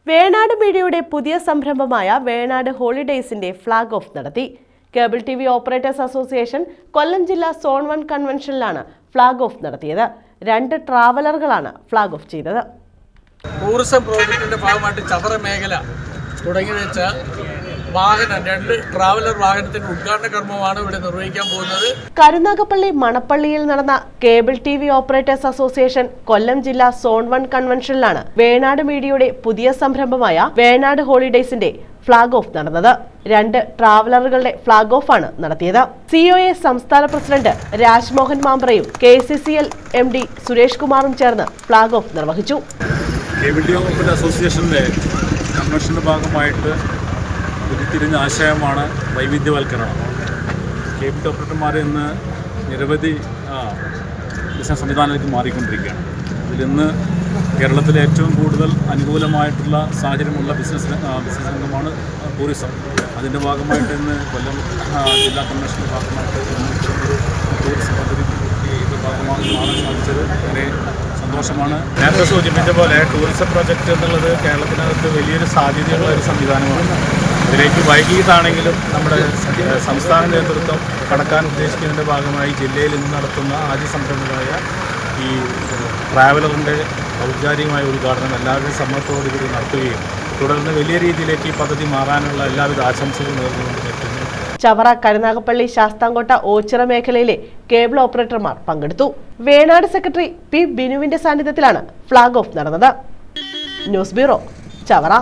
വേണാട് മീഡിയയുടെ പുതിയ സംരംഭമായ വേണാട് ഹോളിഡേയ്സിന്റെ ഫ്ലാഗ് ഓഫ് നടത്തി. Cable TV operators association Kollam ജില്ലാ സോൺ 1 കൺവെൻഷനിലാണ് ഫ്ലാഗ് ഓഫ് നടത്തിയത്. 2 ട്രാവലറുകളാണ് ഫ്ലാഗ് ഓഫ് ചെയ്തത്. ടൂറിസം പ്രോജക്റ്റിന്റെ ഭാഗമായിട്ട് ചവറ മേഖല തുടങ്ങി വെച്ച വാഹനം 2 ട്രാവലർ വാഹനത്തിന്റെ ഉദ്ഘാടന കർമ്മമാണ് ഇവിടെ നിർവഹിക്കാൻ പോകുന്നത്. കരുനാഗപ്പള്ളി മണപ്പള്ളിയിൽ നടന്ന cable TV operators association Kollam ജില്ലാ സോൺ 1 കൺവെൻഷനിലാണ് വേണാട് മീഡിയയുടെ പുതിയ സംരംഭമായ വേണാട് ഹോളിഡേയ്സിന്റെ ഫ്ലാഗ് ഓഫ് നടന്നത്. 2 ട്രാവലറുകളുടെ ഫ്ലാഗ് ഓഫ് ആണ് നടത്തിയത്. COA സംസ്ഥാന പ്രസിഡന്റ് രാജ്മോഹൻ മാമ്പ്രയും KCCL MD സുരേഷ് കുമാറും ചേർന്ന് ഫ്ലാഗ് ഓഫ് നിർവഹിച്ചു. കേബിൾ ടി വി ഓപ്പറേറ്റർ അസോസിയേഷന്റെ കൺവെൻഷന്റെ ഭാഗമായിട്ട് ഉരുത്തിരിഞ്ഞ ആശയമാണ് വൈവിധ്യവൽക്കരണം. കേബിൾ ഓപ്പറേറ്റർമാർ ഇന്ന് നിരവധി ബിസിനസ് സംവിധാനത്തിലേക്ക് മാറിക്കൊണ്ടിരിക്കുകയാണ്. ഇതിലിന്ന് കേരളത്തിലെ ഏറ്റവും കൂടുതൽ അനുകൂലമായിട്ടുള്ള സാഹചര്യമുള്ള ബിസിനസ് രംഗമാണ് ടൂറിസം. അതിൻ്റെ ഭാഗമായിട്ട് ഇന്ന് കൊല്ലം ജില്ലാ കൺവെൻഷൻ്റെ ഭാഗമായിട്ട് ടൂറിസം പദ്ധതി ഭാഗമാണ് കാണാൻ സാധിച്ചത്. വളരെ സന്തോഷമാണ്. നേരത്തെ സൂചിപ്പിച്ച പോലെ ടൂറിസം പ്രൊജക്റ്റ് എന്നുള്ളത് കേരളത്തിനകത്ത് വലിയൊരു സാധ്യതയുള്ള ഒരു സംവിധാനമാണ്. ഇതിലേക്ക് വൈകിട്ടാണെങ്കിലും നമ്മുടെ സംസ്ഥാന നേതൃത്വം കടക്കാൻ ഉദ്ദേശിക്കുന്നതിൻ്റെ ഭാഗമായി ജില്ലയിൽ ഇന്ന് നടത്തുന്ന ആദ്യ സംരംഭമായ ഈ ട്രാവലറിൻ്റെ ഔപചാരികമായ ഉദ്ഘാടനം എല്ലാവരുടെയും സമ്മതത്തോടുകൂടി നടത്തുകയും തുടർന്ന് വലിയ രീതിയിലേക്ക് ഈ പദ്ധതി മാറാനുള്ള എല്ലാവിധ ആശംസകളും നേർന്നുകൊണ്ട് നിർത്തുന്നു. ചവറ, കരുനാഗപ്പള്ളി, ശാസ്താംകോട്ട, ഓച്ചിറ മേഖലയിലെ കേബിൾ ഓപ്പറേറ്റർമാർ പങ്കെടുത്തു. Venad secretary P. ബിനുവിന്റെ സാന്നിധ്യത്തിലാണ് ഫ്ലാഗ് ഓഫ് നടന്നത്. News bureau, Chavara.